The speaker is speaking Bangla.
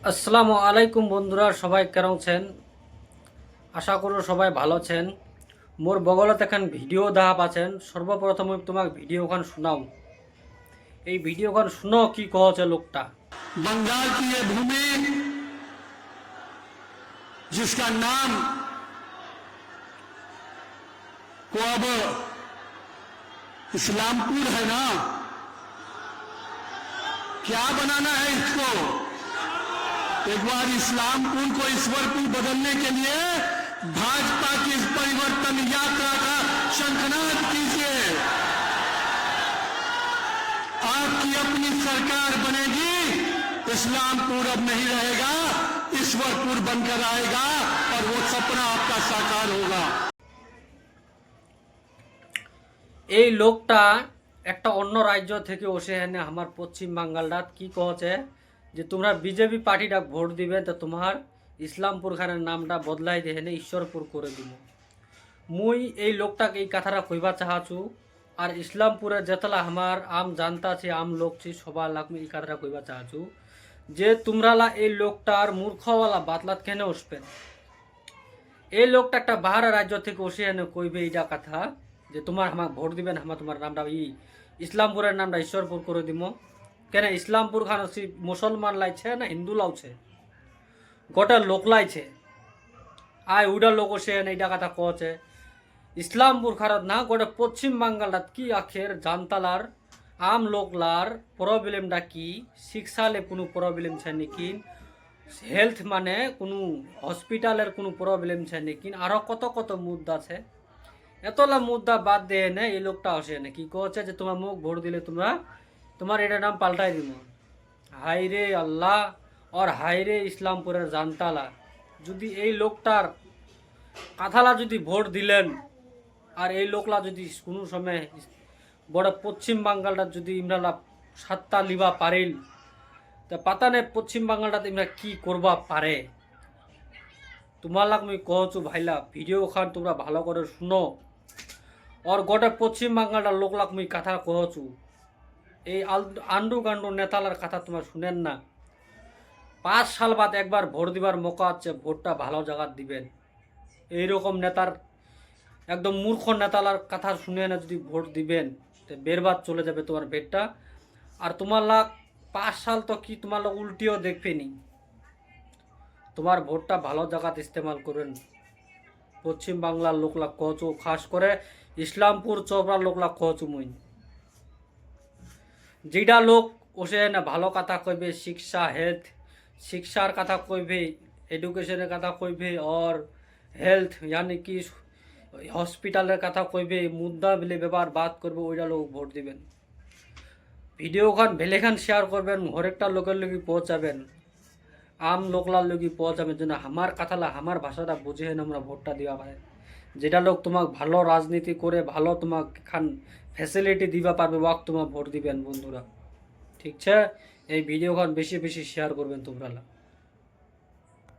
আসসালামু আলাইকুম বন্ধুরা, সবাই কেমন আছেন? আশা করো সবাই ভালো আছেন। মোর বগলত এখন ভিডিও দেখা পাচ্ছেন। সর্বপ্রথম তোমাক ভিডিওখান শোনাও। এই ভিডিওখান শুনো কি কহছে লোকটা। बंगाल की ये भूमि जिसका नाम को अब इस्लामपुर है ना, क्या बनाना है इसको? एक बार इस्लामपुर को ईश्वरपुर बदलने के लिए भाजपा की इस परिवर्तन यात्रा का शंखनाद कीजिए। आपकी अपनी सरकार बनेगी, इस्लामपुर अब नहीं रहेगा, ईश्वरपुर बनकर आएगा और वो सपना आपका साकार होगा। এই লোকটা একটা অন্য রাজ্য থেকে বসে এনে আমার পশ্চিম বাঙ্গালটাত কি কহছে যে তোমরা বিজেপি পার্টিটা ভোট দিবে তো তোমার ইসলামপুর খানের নামটা বদলাই দিয়ে এনে ঈশ্বরপুর করে দিব। মুই এই লোকটাকে এই কথাটা কইবা চাহাছু। আর ইসলামপুরে যেতলা আমার আম জানতা ছি, আম লোক ছি, সবার লাগ এই কথাটা কইবা চাহাছু যে তোমরালা এই লোকটার মূর্খওয়ালা বাতলাত কেন উঠবেন। এই লোকটা একটা বাহারা রাজ্য থেকে বসে এনে কইবে এইটা কথা যে তোমার আমাকে ভোট দিবেন, আমার তোমার নামটা ইসলামপুরের নামটা ঈশ্বরপুর করে দিব। কেন ইসলামপুর খান মুসলমান লাইছে না হিন্দু লাউছে, গোটা লোক লাইছে। আয় উডা লোক সে এইটা কথা কছে ইসলামপুর খারাপ না গোটা পশ্চিম বাঙ্গালটা কি আখের জানতালার আম লোকলার প্রবলেমটা কি, শিক্ষালে কোনো প্রবলেম আছে নাকি, হেলথ মানে কোনো হসপিটালের কোনো প্রবলেম আছে নাকি, আরও কত কত মুদ্দা আছে। এতলা মুদ্দা বাদ দিয়ে না এই লোকটা আসে না কি কচ্ছে যে তোমার মুখ ভোট দিলে তোমার এটার নাম পাল্টাই দিব। হাই রে আল্লাহ আর হাই রে ইসলামপুরের জানতালা, যদি এই লোকটার কাথালা যদি ভোট দিলেন আর এই লোকলা যদি কোনো সময় বড় পশ্চিম বাঙ্গালটা যদি ইমরালা সাতটা লিবা পারিল তা পাতা নেই পশ্চিম বাঙ্গালটাতে ইমরা কি করবা পারে। তোমার মুই কহছু ভাইলা ভিডিও খান তোমরা ভালো করে শুনো। और गोटे पश्चिम बांगाल लोक लाग मुई कथा कहचु এই आंडू गांडू नेतालार कथा तुम्हार शुनेन ना। 5 साल बाद एक बार भोट दिबार मौका आछे, भोटटा भालो जगह दिबेन। এই রকম নেতার একদম মূর্খ নেতালার কথা শুনে না যদি ভোট দিবেন তো বেরবাদ চলে যাবে তোমার ভোটটা। আর তোমার লাগ 5 সাল তো কি তোমার লাগ উল্টিও দেখবে নি। তোমার ভোটটা ভালো জায়গাতে ইস্তেমাল করেন। পশ্চিম বাংলার লোক লাগ কহচু, খাস করে ইসলামপুর চোপড়ার লোক লাগ কহচু মুই যেটা লোক ওসে না ভালো কথা কইবে, শিক্ষা হেলথ শিক্ষার কথা কইবে, এডুকেশনের কথা কইবে और হেলথ यानी कि হসপিটালের কথা কইবে, মুদ্রা বিলে ব্যাপার বাদ করবে, ওইটা লোক ভোট দিবেন। ভিডিওখান ভেলেখান শেয়ার করবেন, হরেকটা লোকের লগি পৌঁছাবেন, আম লোকলার লগি পৌঁছাবেন যেন আমার কথালা আমার ভাষাটা বুঝে আমরা ভোটটা দিবা পারে। যেটা লোক তোমাক ভালো রাজনীতি করে ভালো তোমাক খান ফ্যাসিলিটি দিবা পারবে ওয়াক তোমার ভোট দিবেন বন্ধুরা। ঠিক আছে, এই ভিডিওখান বেশি বেশি শেয়ার করবেন তোমরা।